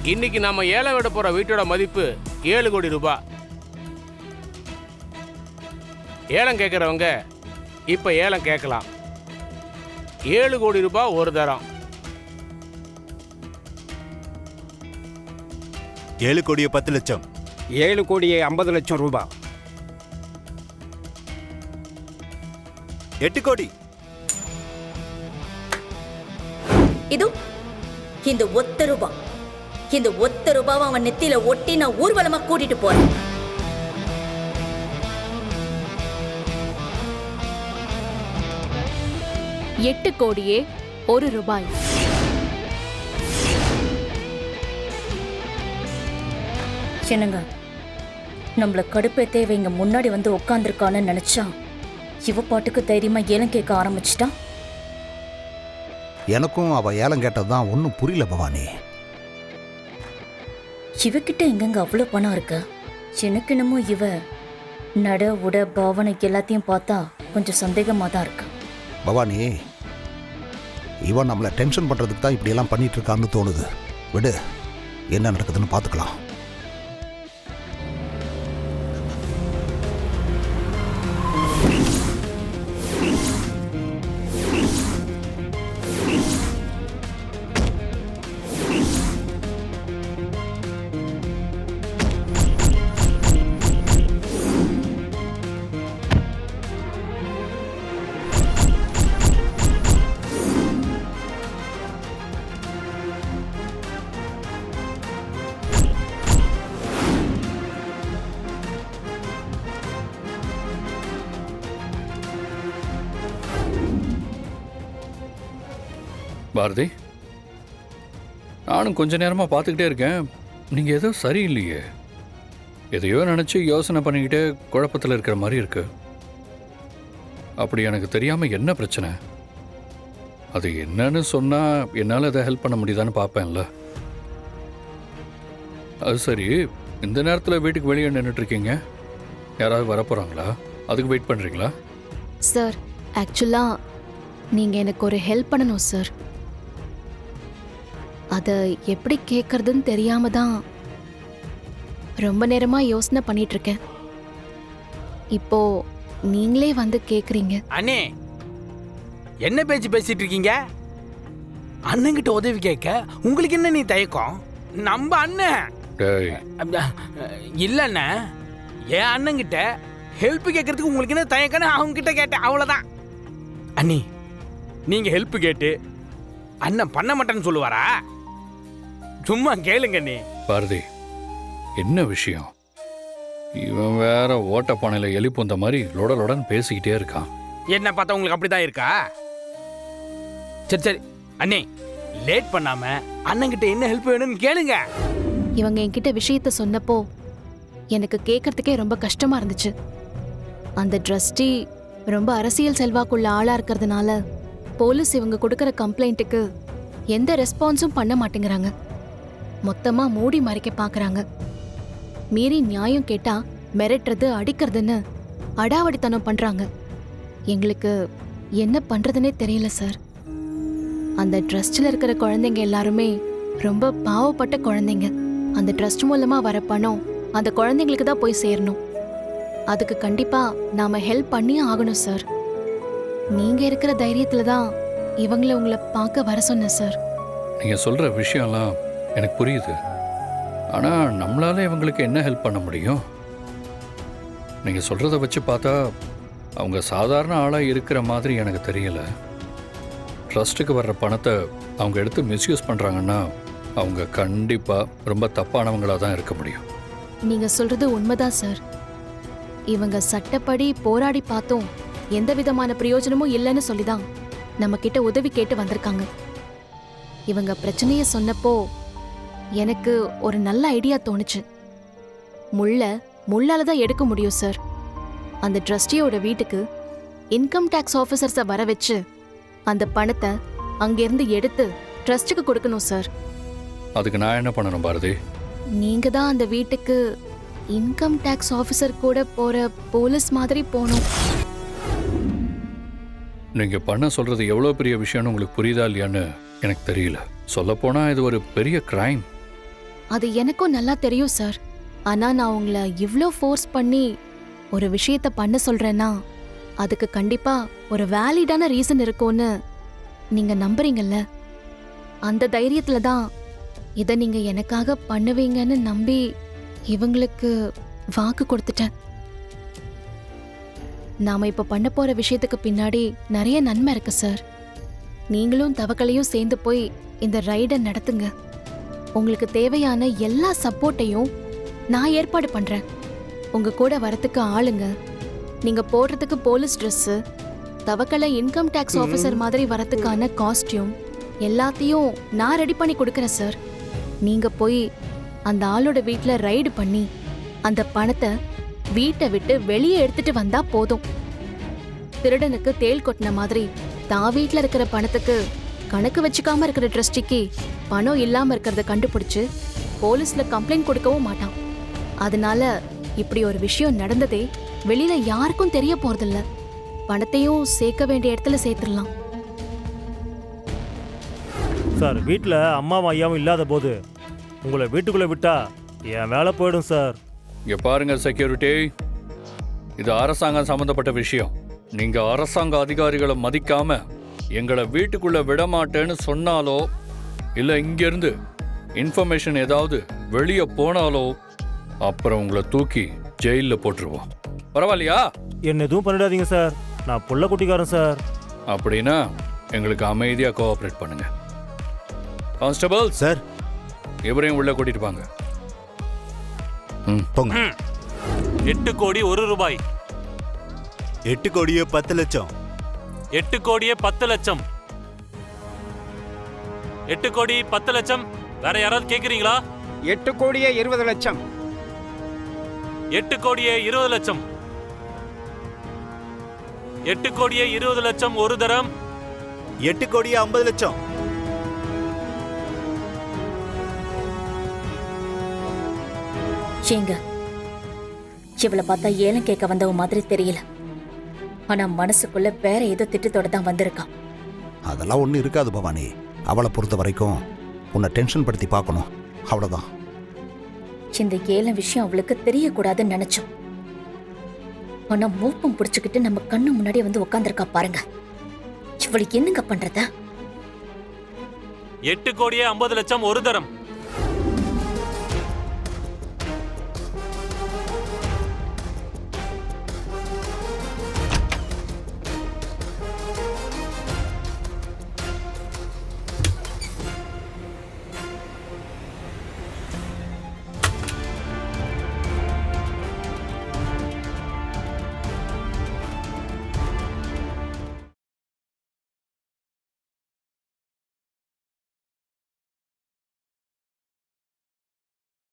இன்னைக்கு நம்ம ஏலம் விட போற வீட்டோட மதிப்பு 7 கோடி ரூபாய். ஏலம் கேட்கறவங்க இப்ப ஏலம் கேட்கலாம். 7 கோடி ரூபாய் ஒரு தரம். 7 கோடியே 10 லட்சம். 7 கோடியே 50 லட்சம் ரூபாய். 8 கோடி. இது இந்த ஒத்த ரூபாய். இந்த ஒத்த ரூபாவை அவன் நெத்தியில ஒட்டி நான் ஊர்வலமா கூட்டிட்டு போறேன். எட்டு கோடியே 1 ரூபாய். என்னங்க, நம்மள கடுப்பேத்தே இவங்க முன்னாடி வந்து உட்காந்துருக்கான்னு நினைச்சா இவ பாட்டுக்கு தைரியமா ஏலம் கேட்க ஆரம்பிச்சிட்டா. எனக்கும் அவ ஏலம் கேட்டதுதான் ஒன்றும் புரியல பவானி. இவகிட்ட எங்கெங்க அவ்வளோ பணம் இருக்கு? எனக்கு என்னமோ இவ நட உட பாவனை எல்லாத்தையும் பார்த்தா கொஞ்சம் சந்தேகமா தான் இருக்கு. பவானி, இவன் நம்மளை டென்ஷன் பண்றதுக்கு தான் இப்படியெல்லாம் பண்ணிட்டு இருக்கான்னு தோணுது. விடு, என்ன நடக்குதுன்னு பார்த்துக்கலாம். பாரதி, நானும் கொஞ்ச நேரமாக பார்த்துக்கிட்டே இருக்கேன். நீங்கள் எதுவும் சரியில்லையே. எதையோ நினச்சி யோசனை பண்ணிக்கிட்டே குழப்பத்தில் இருக்கிற மாதிரி இருக்கு. அப்படி எனக்கு தெரியாமல் என்ன பிரச்சனை? அது என்னன்னு சொன்னால் என்னால் அதை ஹெல்ப் பண்ண முடியுதான்னு பார்ப்பேன்ல. அது சரி, இந்த நேரத்தில் வீட்டுக்கு வெளியே நின்றுட்டுருக்கீங்க. யாராவது வரப்போகிறாங்களா? அதுக்கு வெயிட் பண்ணுறீங்களா? சார், ஆக்சுவலாக நீங்கள் எனக்கு ஒரு ஹெல்ப் பண்ணணும் சார். அதை எப்படி கேட்கறதுன்னு தெரியாம தான் ரொம்ப நேரமாக யோசனை பண்ணிட்டு இருக்கேன். இப்போ நீங்களே வந்து கேட்குறீங்க. அண்ணே, என்ன பேச்சு பேசிட்டு இருக்கீங்க? அண்ணன்கிட்ட உதவி கேட்க உங்களுக்கு என்ன நீ தயக்கம்? நம்ம அண்ணன் இல்லண்ண, என் அண்ணன்கிட்ட ஹெல்ப் கேட்கறதுக்கு உங்களுக்கு என்ன தயக்கன்னு அவங்க கிட்ட கேட்டேன், அவ்வளவுதான். அண்ணி, நீங்க ஹெல்ப் கேட்டு அண்ணன் பண்ண மாட்டேன்னு சொல்லுவாரா? சும்மா கேளுங்க நீ. பாரதி, என்ன விஷயம்? இவன் வேற ஓட்டப்பானையில எலி பூந்த மாதிரி லொடலொடன்னு பேசிக்கிட்டே இருக்கான். என்ன பார்த்தா உங்களுக்கு அப்படிதான் இருக்கா? சரி சரி அண்ணே, லேட் பண்ணாம அண்ணன்கிட்ட என்ன ஹெல்ப் வேணும்னு கேளுங்க. இவங்க என்கிட்ட விஷயத்த சொன்னப்போ எனக்கு கேட்கறதுக்கே ரொம்ப கஷ்டமா இருந்துச்சு. அந்த ட்ரஸ்டி ரொம்ப அரசியல் செல்வாக்குள்ள ஆளா இருக்கிறதுனால போலீஸ் இவங்க கொடுக்கற கம்ப்ளைண்ட்டுக்கு எந்த ரெஸ்பான்ஸும் பண்ண மாட்டேங்கிறாங்க. மொத்தமா மூடி மறைக்க பாக்குறாங்க. மீறி நியாயம் கேட்டா மிரட்டுறது, அடிக்கிறதுன்னு அடாவடித்தனம் பண்றாங்க. எங்களுக்கு என்ன பண்றதுன்னே தெரியல சார். அந்த ட்ரஸ்ட்ல இருக்கிற குழந்தைங்க எல்லாருமே ரொம்ப பாவப்பட்ட குழந்தைங்க. அந்த ட்ரஸ்ட் மூலமா வர பணம் அந்த குழந்தைங்களுக்கு தான் போய் சேரணும். அதுக்கு கண்டிப்பா நாம ஹெல்ப் பண்ணி ஆகணும் சார். நீங்க இருக்கிற தைரியத்துல தான் இவங்கள உங்களை பார்க்க வர சொன்னேன் சார். நீங்க சொல்ற விஷயம்லாம் எனக்கு புரியுது. ஆனா நம்மளால இவங்களுக்கு என்ன ஹெல்ப் பண்ண முடியும்? நீங்க சொல்றத வச்சு பார்த்தா அவங்க சாதாரண ஆளா இருக்கிற மாதிரி எனக்கு தெரியல. ட்ரஸ்ட்டுக்கு வர்ற பணத்தை அவங்க எடுத்து மிஸ்யூஸ் பண்றாங்கன்னா அவங்க கண்டிப்பா ரொம்ப தப்பானவங்களா தான் இருக்க முடியும். நீங்க சொல்றது உண்மைதான் சார். இவங்க சட்டப்படி போராடி பார்த்தோம், எந்த விதமான பிரயோஜனமும் இல்லைன்னு சொல்லிதான் நம்ம கிட்ட உதவி கேட்டு வந்திருக்காங்க. இவங்க பிரச்சனைய சொன்னப்போ எனக்கு ஒரு நல்ல ஐடியா தோணுச்சு. முள்ளால தான் எடுக்க முடியும் சார். அந்த ட்ரஸ்டியோட வீட்டுக்கு இன்கம் டேக்ஸ் ஆஃபீஸர்ஸை வர வச்சு அந்த பணத்தை அங்கிருந்து எடுத்து ட்ரஸ்ட்டுக்கு கொடுக்கணும் சார். அதுக்கு நான் என்ன பண்ணணும் பாரதி? நீங்க தான் அந்த வீட்டுக்கு இன்கம் டேக்ஸ் ஆஃபீஸர் கூட போற போலீஸ் மாதிரி போகணும். நீங்க பண்ண சொல்றது எவ்வளவு பெரிய விஷயம்னு உங்களுக்கு புரியுதா இல்லையான்னு எனக்கு தெரியல. சொல்லப்போனா இது ஒரு பெரிய கிரைம். அது எனக்கும் நல்லா தெரியும் சார். ஆனா நான் உங்களை இவ்ளோ ஃபோர்ஸ் பண்ணி ஒரு விஷயத்த பண்ண சொல்றேன்னா அதுக்கு கண்டிப்பா ஒரு வேலிடான ரீசன் இருக்கும்னு நீங்க நம்புறீங்கல்ல? அந்த தைரியத்துல தான் இதை நீங்க எனக்காக பண்ணுவீங்கன்னு நம்பி இவங்களுக்கு வாக்கு கொடுத்துட்டேன். நாம இப்ப பண்ண போற விஷயத்துக்கு பின்னாடி நிறைய நன்மை இருக்கு சார். நீங்களும் தவக்கலையும் சேர்ந்து போய் இந்த ரைடை நடத்துங்க. உங்களுக்கு தேவையான எல்லா சப்போர்ட்டையும் நான் ஏற்பாடு பண்றேன். உங்க கூட வரத்துக்கு ஆளுங்க, நீங்க போடுறதுக்கு போலீஸ் ட்ரெஸ், தவக்கலை இன்கம் டேக்ஸ் ஆஃபீஸர் மாதிரி வரத்துக்கான காஸ்டியூம் எல்லாத்தையும் நான் ரெடி பண்ணி கொடுக்கறேன் சார். நீங்க போய் அந்த ஆளோட வீட்ல ரைடு பண்ணி அந்த பணத்தை வீட்டை விட்டு வெளியே எடுத்துட்டு வந்தா போதும். திருடனுக்கு தேள் கொட்டின மாதிரி தான் வீட்ல இருக்கிற பணத்துக்கு கணக்கு வச்சுக்காம இருக்கிற ட்ரஸ்டிக்கு பணம் இல்லாம இருக்கிறத கண்டுபிடிச்சு போலீஸ்ல கம்ப்ளைண்ட் கொடுக்கவும் மாட்டான். அதனால இப்படி ஒரு விஷயம் நடந்ததே வெளியில யாருக்கும் தெரிய போறதில்ல. பணத்தையும் சேர்க்க வேண்டிய இடத்துல சேர்த்துடலாம். சார், வீட்டில் அம்மாவும் ஐயாவும் இல்லாத போது உங்களை வீட்டுக்குள்ளே விட்டா என் வேலை போயிடும் சார். இங்க பாருங்க செக்யூரிட்டி, இது அரசாங்கம் சம்பந்தப்பட்ட விஷயம். நீங்க அரசாங்க அதிகாரிகளை மதிக்காம எங்களை வீட்டுக்குள்ள விட மாட்டேன்னு சொன்னாலோ இல்ல இங்கிருந்து இன்ஃபர்மேஷன் ஏதாவது வெளியே போனாலோ அப்புறம் உங்களை தூக்கி ஜெயில போட்டுருவோம். பரவாயில்லையா? என்ன எதுவும் பண்ணிடாதீங்க சார், நான் புள்ள குட்டிக்காரன் சார். அப்படின்னா எங்களுக்கு அமைதியா கோஆபரேட் பண்ணுங்க. கான்ஸ்டபிள் சார் இவரையும் உள்ள கூட்டிட்டு வாங்க. போங்க. 8 கோடி 1 ரூபாய். 8 கோடியே 10 லட்சம். 8 கோடியே 10 லட்சம். 8 கோடி 10 லட்சம். வேற யாராவது கேக்குறீங்களா? 8 கோடியே 20 லட்சம். 8 கோடியே 20 லட்சம். 8 கோடியே 20 லட்சம் ஒரு தரம். 8 கோடியே 50 லட்சம். ஏங்க, இவளை பார்த்தா ஏலம் கேட்க வந்தவ மாதிரி தெரியல. ஆனா மனசுக்குள்ள வேற ஏதோ திட்டத்தோட தான் வந்திருக்கான். அதெல்லாம் ஒன்றும் இருக்காது பவானி. அவளை பொறுத்த வரைக்கும் உன்னை டென்ஷன் படுத்தி பார்க்கணும், அவ்வளோதான். இந்த ஏலம் விஷயம் அவளுக்கு தெரியக்கூடாதுன்னு நினைச்சோம். ஆனா மூப்பம் பிடிச்சுக்கிட்டு நம்ம கண்ணு முன்னாடி வந்து உட்காந்துருக்கா பாருங்க. இவளுக்கு என்னங்க பண்றத? 8 கோடியே 50 லட்சம் ஒரு தரம்.